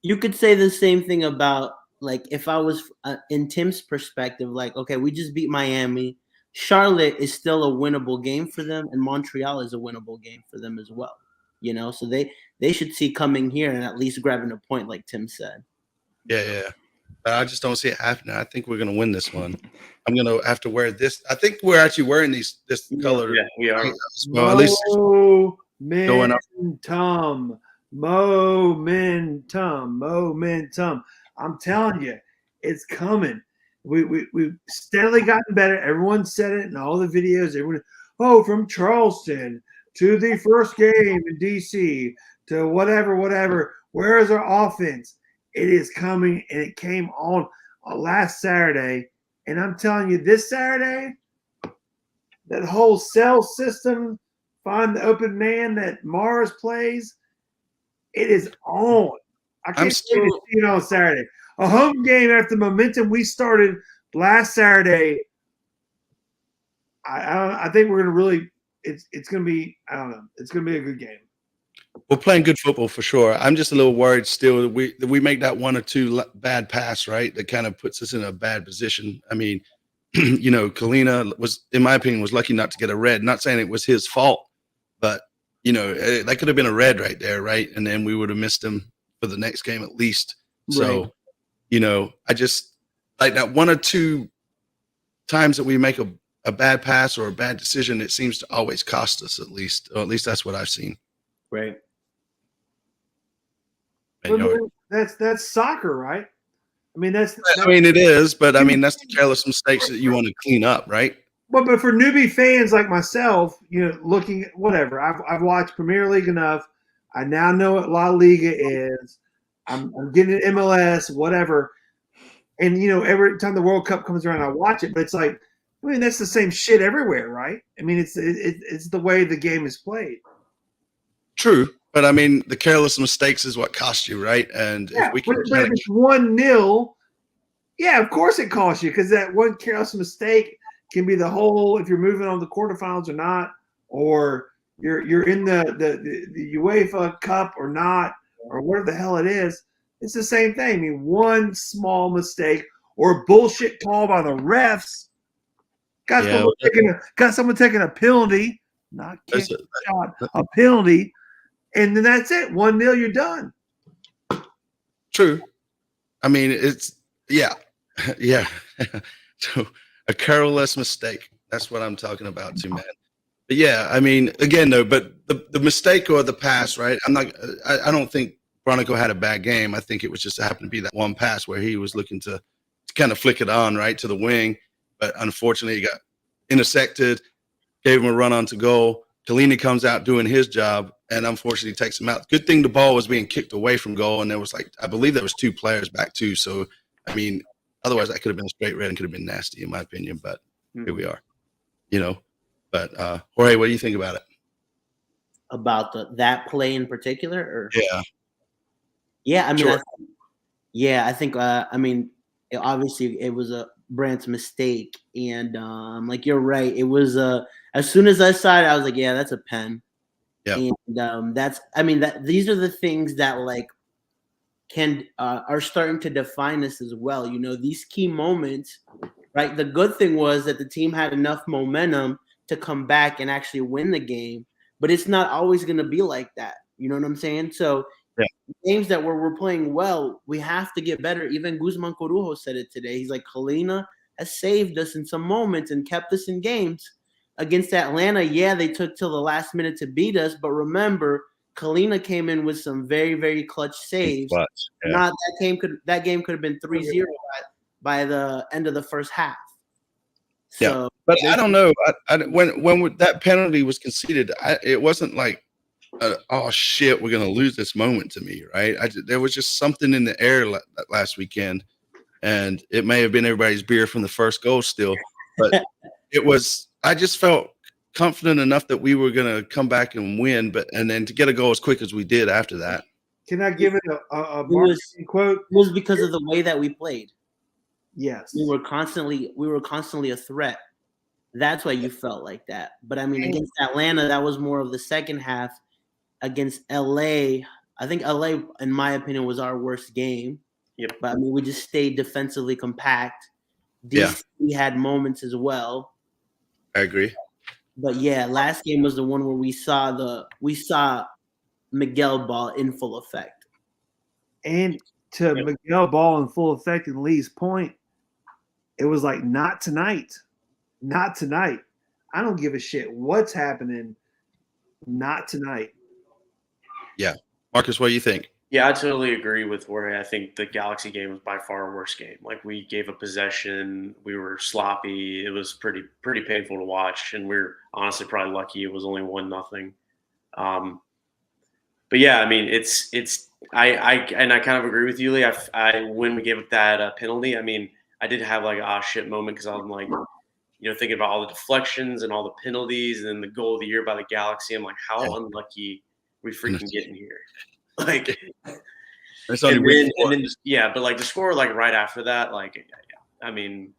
You could say the same thing about, like, if I was in Tim's perspective, like, okay, we just beat Miami. Charlotte is still a winnable game for them, and Montreal is a winnable game for them as well. So they should see coming here and at least grabbing a point, like Tim said. Yeah. But I just don't see it happening. I think we're going to win this one. I'm going to have to wear this. I think we're actually wearing this color. Yeah, we are. Well, at least momentum. I'm telling you, it's coming. We've steadily gotten better. Everyone said it in all the videos. Everyone, from Charleston to the first game in DC to whatever. Where is our offense? It is coming, and it came on last Saturday. And I'm telling you, this Saturday, that whole cell system, find the open man that Mars plays, it is on. I can't wait to see it on Saturday. A home game after the momentum we started last Saturday. I think we're going to really it's going to be, I don't know, it's going to be a good game. We're playing good football for sure. I'm just a little worried still that we make that one or two bad pass, right? That kind of puts us in a bad position. I mean, you know, Kalina was, in my opinion, was lucky not to get a red. Not saying it was his fault, but you know, that could have been a red right there, right? And then we would have missed him for the next game at least. So, Right. you know, I just like that one or two times that we make a bad pass or a bad decision, it seems to always cost us at least, or at least that's what I've seen. Right. And, you know, That's soccer, right? I mean, I mean, it is, but I mean, that's the careless mistakes that you want to clean up, right? But for newbie fans like myself, you know, looking at whatever, I've watched Premier League enough. I now know what La Liga is. I'm getting MLS, whatever. And you know, every time the World Cup comes around, I watch it. But it's like, I mean, that's the same shit everywhere, right? I mean, it's the way the game is played. True, but I mean, the careless mistakes is what cost you, right? And Yeah, if we can, but if it's 1-0, yeah, of course it costs you, because that one careless mistake can be the whole, if you're moving on the quarterfinals or not, or you're in the UEFA Cup or not, or whatever the hell it is. It's the same thing. I mean, one small mistake or bullshit call by the refs got someone taking a penalty, not kick, shot, a penalty, and then that's it. 1-0, you're done. True. I mean, it's yeah. So a careless mistake. That's what I'm talking about too, man. But yeah, I mean, again though, but the mistake or the pass, right? I don't think Bronico had a bad game. I think it was just happened to be that one pass where he was looking to kind of flick it on right to the wing, but unfortunately he got intersected, gave him a run onto goal. Kalini comes out doing his job, and unfortunately takes him out. Good thing the ball was being kicked away from goal, and there was I believe there was two players back too. So, I mean, otherwise that could have been a straight red and could have been nasty in my opinion. But here we are, you know. But Jorge, what do you think about it? About that play in particular, or yeah, I mean, sure. I think I mean, obviously it was a Brandt's mistake, and like you're right, it was as soon as I saw it, I was like, yeah, that's a pen. Yeah. And that's, I mean, that these are the things that like are starting to define us as well. You know, these key moments, right? The good thing was that the team had enough momentum to come back and actually win the game, but it's not always going to be like that. You know what I'm saying? So games that we're playing well, we have to get better. Even Guzman Corujo said it today. He's like, Kalina has saved us in some moments and kept us in games. Against Atlanta, yeah, they took till the last minute to beat us, but remember, Kalina came in with some very, very clutch saves. Not that game could have been 3-0 by the end of the first half. So, but I don't know. When that penalty was conceded, it wasn't like, oh shit, we're gonna lose this moment to me, right? There was just something in the air last weekend, and it may have been everybody's beer from the first goal still, but it was. I just felt confident enough that we were gonna come back and win, and then to get a goal as quick as we did after that. Can I give it a marketing quote? It was because of the way that we played. Yes, we were constantly a threat. That's why you felt like that. But I mean, against Atlanta, that was more of the second half. Against LA, I think LA, in my opinion, was our worst game. Yep. But I mean, we just stayed defensively compact. DC had moments as well. I agree. But yeah, last game was the one where we saw Miguel Ball in full effect. And to Miguel Ball in full effect, and Lee's point, it was like, not tonight. Not tonight. I don't give a shit what's happening. Not tonight. Yeah. Marcus, what do you think? Yeah, I totally agree with Jorge. I think the Galaxy game was by far our worst game. Like, we gave up possession, we were sloppy. It was pretty painful to watch, and we're honestly probably lucky it was only 1-0. But but yeah, I mean, I kind of agree with you, Lee. When we gave up that penalty, I mean, I did have like a shit moment because I'm like, thinking about all the deflections and all the penalties, and then the goal of the year by the Galaxy. I'm like, how unlucky we freaking get in here. Like, and then just, but like the score like right after that, like, I mean,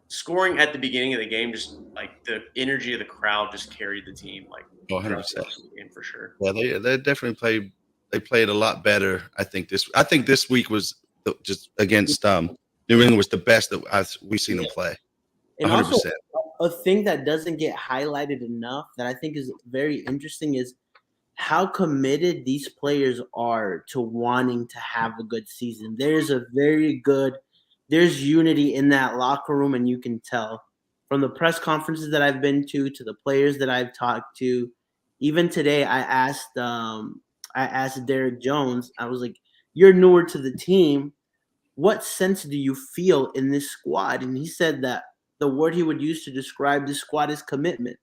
scoring at the beginning of the game, just like the energy of the crowd just carried the team like 100% game for sure. Yeah, they definitely played. They played a lot better. I think this week was just against New England was the best that we've seen them play. 100%. And also, a thing that doesn't get highlighted enough that I think is very interesting is how committed these players are to wanting to have a good season. There's unity in that locker room, and you can tell from the press conferences that I've been to the players that I've talked to. Even today, I asked Derek Jones, I was like, you're newer to the team. What sense do you feel in this squad? And he said that the word he would use to describe this squad is commitment,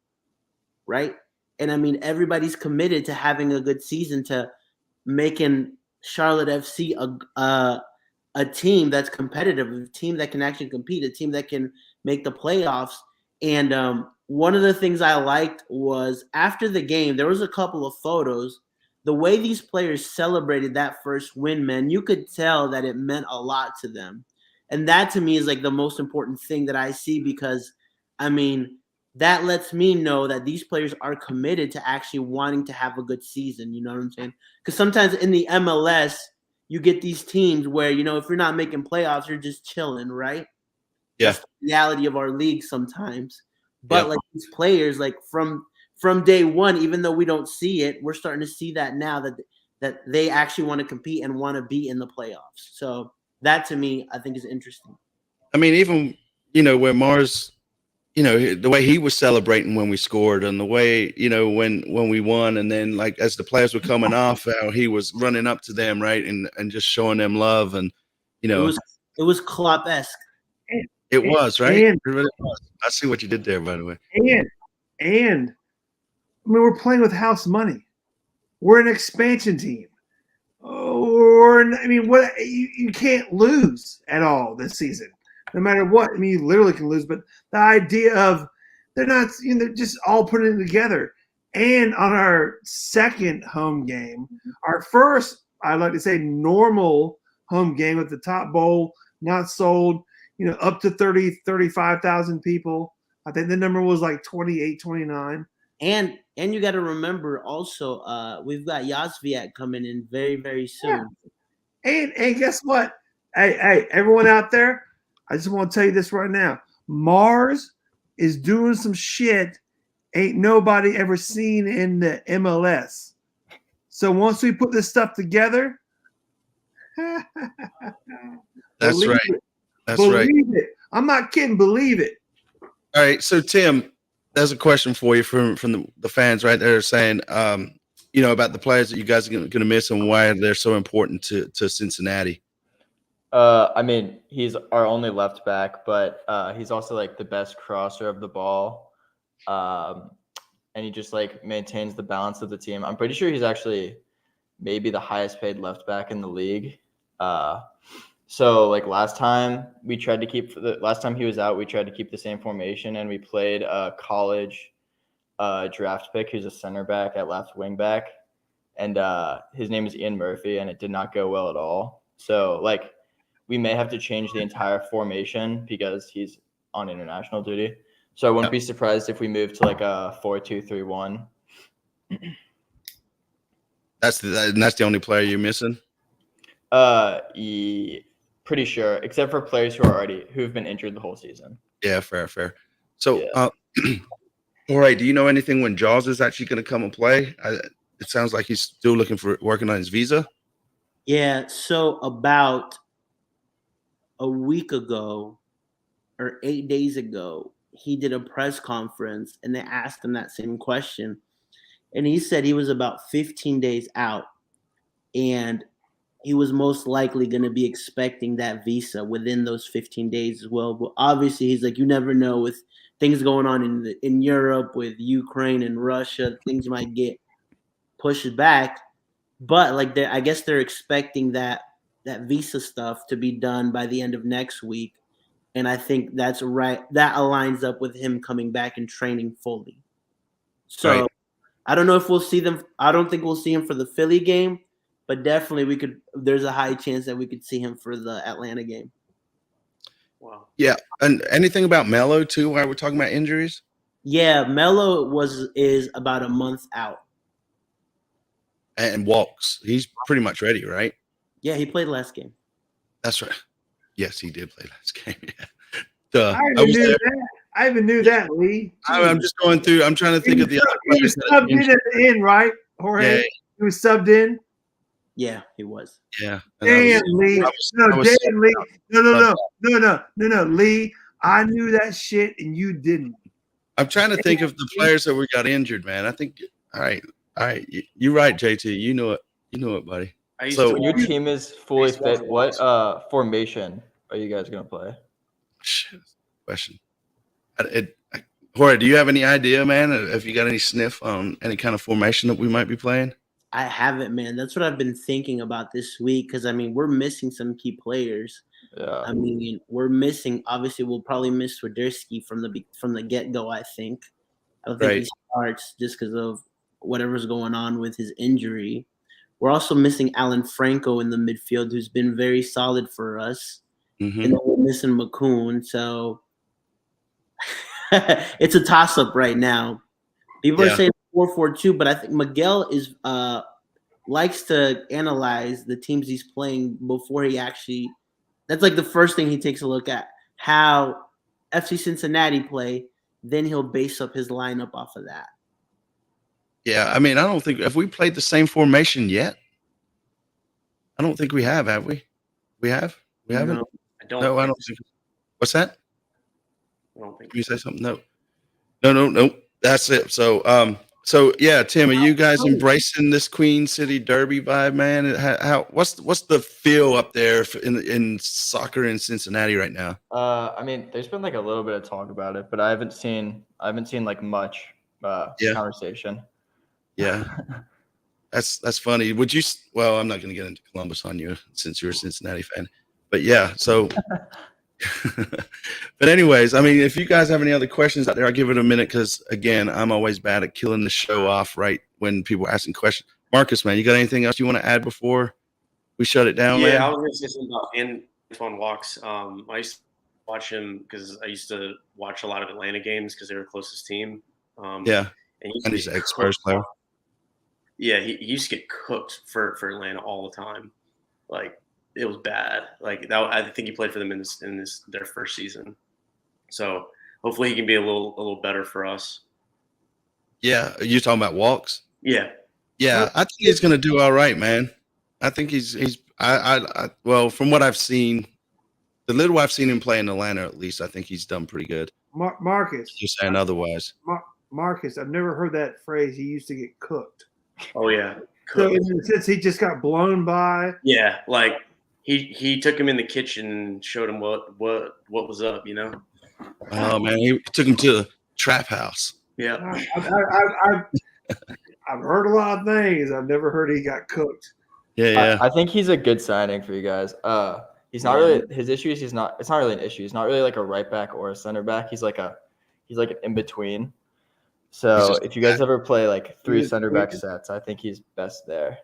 right? And I mean, everybody's committed to having a good season, to making Charlotte FC a team that's competitive, a team that can actually compete, a team that can make the playoffs. And one of the things I liked was after the game, there was a couple of photos. The way these players celebrated that first win, man, you could tell that it meant a lot to them. And that to me is like the most important thing that I see, because, I mean, that lets me know that these players are committed to actually wanting to have a good season. You know what I'm saying? Because sometimes in the MLS, you get these teams where, if you're not making playoffs, you're just chilling, right? Yeah. That's the reality of our league sometimes. But like these players, like from day one, even though we don't see it, we're starting to see that now that they actually want to compete and want to be in the playoffs. So that to me, I think is interesting. I mean, even, where Mars, the way he was celebrating when we scored, and the way, when we won, and then like as the players were coming off, how he was running up to them, right, and just showing them love, and it was Klopp-esque. It was, right? It really was. I see what you did there, by the way. And I mean, we're playing with house money. We're an expansion team. What you can't lose at all this season, no matter what. I mean, you literally can lose, but the idea of they're not, just all putting it together. And on our second home game, our first, I'd like to say, normal home game with the top bowl, not sold, up to 35,000 people. I think the number was like 28, 29. And you got to remember also, we've got Yazviak coming in very, very soon. Yeah. And guess what? Hey, everyone out there, I just want to tell you this right now. Mars is doing some shit ain't nobody ever seen in the MLS. So once we put this stuff together, that's right. Believe it. I'm not kidding. Believe it. All right. So, Tim, there's a question for you from the fans right there saying, about the players that you guys are going to miss and why they're so important to Cincinnati. I mean, he's our only left back, but he's also like the best crosser of the ball. And he just like maintains the balance of the team. I'm pretty sure he's actually maybe the highest paid left back in the league. So like last time he was out, we tried to keep the same formation, and we played a college draft pick who's a center back at left wing back. And his name is Ian Murphy, and it did not go well at all. So like we may have to change the entire formation because he's on international duty. So I wouldn't be surprised if we move to like a 4-2-3-1. That's the only player you're missing? Pretty sure, except for players who've been injured the whole season. Yeah, fair. So, all right. Do you know anything when Jaws is actually going to come and play? It sounds like he's still working on his visa. Yeah. So about a week ago or 8 days ago, he did a press conference and they asked him that same question. And he said he was about 15 days out and he was most likely going to be expecting that visa within those 15 days as well. But obviously, he's like, you never know with things going on in Europe with Ukraine and Russia, things might get pushed back. but like I guess they're expecting that visa stuff to be done by the end of next week, and I think that's right. That aligns up with him coming back and training fully. So Right. I don't know if we'll see them. I don't think we'll see him for the Philly game, but definitely we could. There's a high chance that we could see him for the Atlanta game. Wow. Yeah, and anything about Melo too? While we're talking about injuries, Yeah, Melo is about a month out. and walks, he's pretty much ready, right? Yeah, he played last game. That's right. Yes, he did play last game. Yeah. Duh. I even knew that, Lee. I'm just going through. I'm trying to think of the other He was players. that subbed in at the end, right, Jorge? Yeah. He was subbed in. Yeah, he was. Yeah. Damn, Lee. Damn, Lee. No, Lee. I knew that shit and you didn't. I'm trying to think of the players that we got injured, man. I think. All right. You're right, JT. You know it, buddy. So when your team is fully fit, what formation are you guys gonna play? Shit, question. Jorge, do you have any idea, man? If you got any sniff on any kind of formation that we might be playing? I haven't, man. That's what I've been thinking about this week because I mean we're missing some key players. Yeah. I mean we're missing. Obviously, we'll probably miss Swiderski from the get go. I think. I don't think he starts just because of whatever's going on with his injury. We're also missing Alan Franco in the midfield, who's been very solid for us. Mm-hmm. And then we're missing McCoon. So it's a toss-up right now. People are saying 4-4-2, but I think Miguel is likes to analyze the teams he's playing before he actually – that's like the first thing he takes a look at, how FC Cincinnati play. Then he'll base up his lineup off of that. Yeah, I mean, I don't think – have we played the same formation yet? I don't think we have we? We have? We haven't? No, I don't think. What's that? I don't think. Can you say something? No. That's it. So, yeah, Tim, are you guys embracing this Queen City Derby vibe, man? What's the feel up there in soccer in Cincinnati right now? I mean, there's been like a little bit of talk about it, but I haven't seen like much conversation. Yeah. That's funny. Would you? Well, I'm not going to get into Columbus on you since you're a Cincinnati fan, but yeah. So, but anyways, I mean, if you guys have any other questions out there, I'll give it a minute because again, I'm always bad at killing the show off right when people are asking questions. Marcus, man, you got anything else you want to add before we shut it down? Yeah, man? I was going to say something about Antoine Walks. I used to watch him because I used to watch a lot of Atlanta games because they were the closest team. And he's an ex-Spurs player. Yeah, he used to get cooked for Atlanta all the time. Like it was bad. Like that, I think he played for them in their first season. So hopefully he can be a little better for us. Yeah, you talking about Walks? Yeah. I think he's gonna do all right, man. I think he's well, from what I've seen, the little I've seen him play in Atlanta, at least, I think he's done pretty good. Marcus, you're saying otherwise. Marcus, I've never heard that phrase. He used to get cooked. Oh yeah. So in the sense he just got blown by. Yeah, like he took him in the kitchen and showed him what was up, you know. Oh man, he took him to the trap house. Yeah. I've heard a lot of things. I've never heard he got cooked. Yeah. I think he's a good signing for you guys. He's not really his issues. It's not really an issue. He's not really like a right back or a center back. He's like an in between. So if you guys ever play like 3 center back sets, I think he's best there.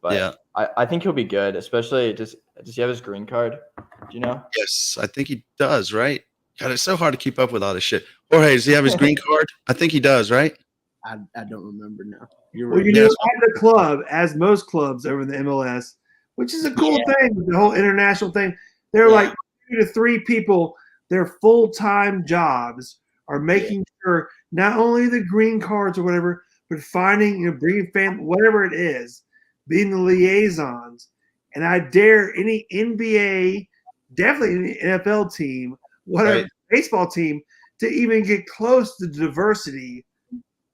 But yeah, I think he'll be good, especially does he have his green card? Do you know? Yes, I think he does, right? God, it's so hard to keep up with all this shit. Jorge, does he have his green card? I think he does, right? I don't remember now. You're right. Well, at the club, as most clubs over in the MLS, which is a cool thing with the whole international thing, they're like 2 to 3 people, their full-time jobs are making sure not only the green cards or whatever, but finding, bringing family, whatever it is, being the liaisons. And I dare any NBA, definitely any NFL team, whatever baseball team, to even get close to diversity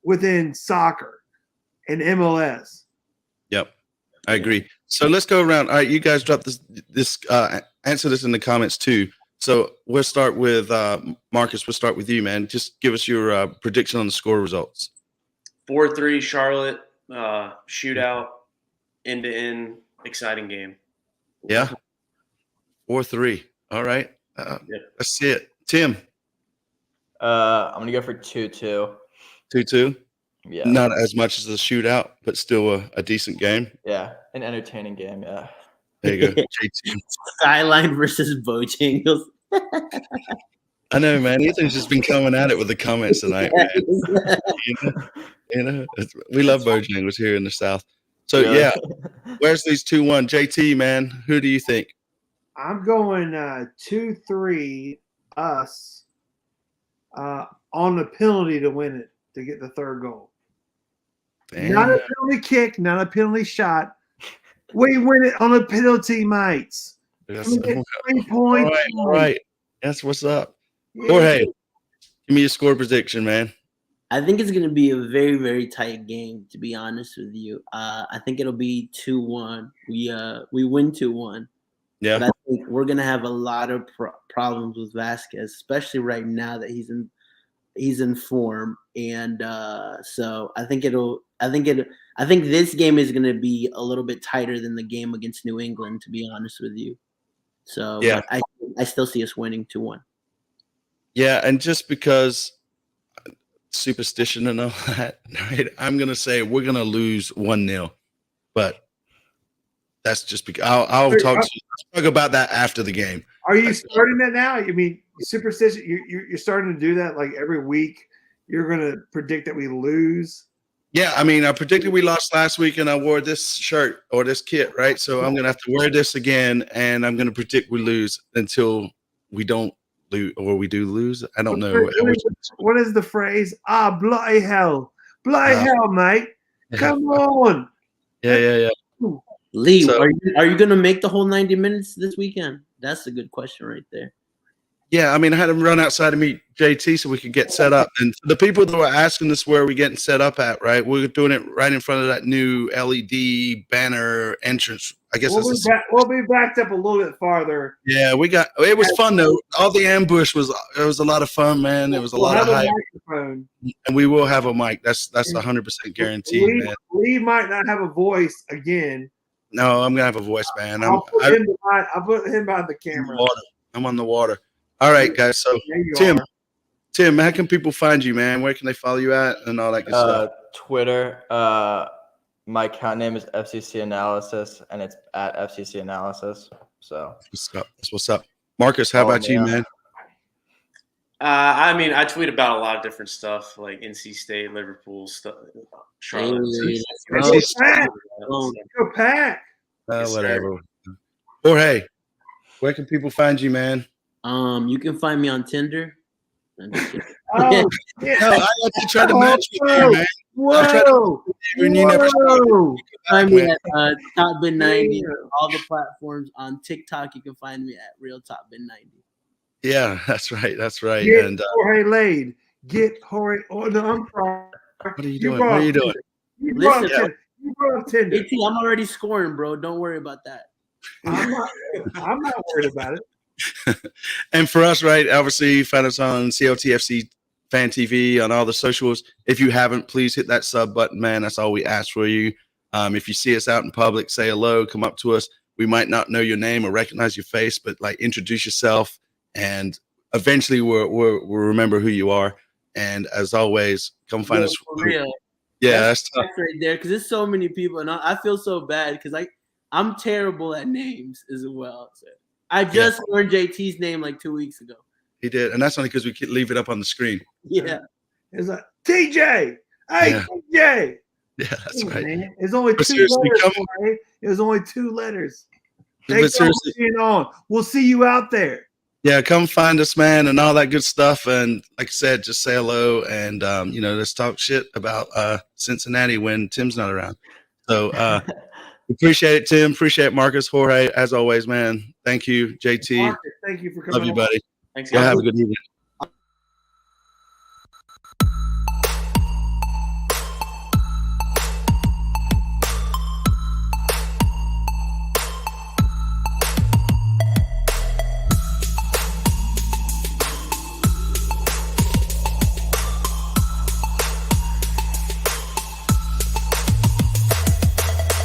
within soccer and MLS. Yep, I agree. So let's go around. All right, you guys drop this answer this in the comments too. So we'll start with Marcus. We'll start with you, man. Just give us your prediction on the score results. 4-3 Charlotte, shootout. end-to-end exciting game. Yeah. 4-3. All right. Yep. Let's see it. Tim. I'm gonna go for 2-2. 2-2. Yeah. Not as much as a shootout, but still a decent game. Yeah, an entertaining game. Yeah. There you go. JT. Skyline versus Bojangles. I know, man. Ethan's just been coming at it with the comments tonight, man. We love Bojangles here in the South. So yeah, Wesley's 2-1. JT, man, who do you think? I'm going 2-3 us on the penalty to win it, to get the third goal. Damn. Not a penalty kick, not a penalty shot. We win it on a penalty, mates. We get 3 points. All right. That's what's up. Jorge, give me your score prediction, man. I think it's going to be a very, very tight game, to be honest with you. I think it'll be 2-1. We win 2-1. Yeah. But I think we're going to have a lot of problems with Vasquez, especially right now that he's in form. And so I think this game is going to be a little bit tighter than the game against New England, to be honest with you. So yeah, I still see us winning 2-1. Yeah, and just because superstition and all that, right? I'm gonna say we're gonna lose 1-0, but that's just because I'll talk about that after the game. Are you starting that now? I mean, superstition. You're starting to do that like every week. You're gonna predict that we lose. Yeah, I mean, I predicted we lost last week, and I wore this shirt or this kit, right? So I'm gonna have to wear this again, and I'm gonna predict we lose until we don't lose, or we do lose. I don't know. What is the phrase? Bloody hell, mate! Come on. Yeah. Lee, So, are you gonna make the whole 90 minutes this weekend? That's a good question right there. Yeah, I mean, I had to run outside to meet JT so we could get set up. And for the people that were asking us where are we getting set up at, right? We're doing it right in front of that new LED banner entrance. I guess we'll be backed up a little bit farther. Yeah, it was fun though. All the ambush was a lot of fun, man. It was a lot of hype. And we will have a mic. That's 100% guaranteed, man. Lee might not have a voice again. No, I'm gonna have a voice, man. I'll put him behind the camera. I'm on the water. All right, guys. So Tim, how can people find you, man? Where can they follow you at and all that good stuff? Twitter. My account name is FCC Analysis, and it's at FCC Analysis. So That's what's up. Marcus, how about you, man? I mean, I tweet about a lot of different stuff, like NC State, Liverpool stuff, Charlotte. Go Pack. Whatever. Jorge, where can people find you, man? You can find me on Tinder. Yeah. No, I like to try to match with you, man. Whoa! Find me at Top Bin 90 on all the platforms. On TikTok, you can find me at Real Top Bin 90. Yeah, that's right. Get Jorge laid. Get Jorge. Oh no, I'm sorry. What are you doing? What are you doing? You brought up Tinder. AT, I'm already scoring, bro. Don't worry about that. I'm not worried about it. And for us, right, obviously, find us on CLTFC Fan TV on all the socials. If you haven't, please hit that sub button, man. That's all we ask for you. If you see us out in public, say hello, come up to us. We might not know your name or recognize your face, but like introduce yourself, and eventually we'll remember who you are. And as always, come find us. For real. Yeah, that's tough right there, because there's so many people, and I feel so bad because I'm terrible at names as well. So I just learned JT's name like 2 weeks ago. He did, and that's only because we could leave it up on the screen. Yeah, it's like TJ. Hey, TJ. Yeah, that's right. Man. It's only two letters. Right? It was only 2 letters. Thanks for being on. We'll see you out there. Yeah, come find us, man, and all that good stuff. And like I said, just say hello, and let's talk shit about Cincinnati when Tim's not around. So appreciate it, Tim. Appreciate it, Marcus, Jorge. As always, man. Thank you, JT. Marcus, thank you for coming. Love you, buddy. Thanks, y'all guys. have a good evening.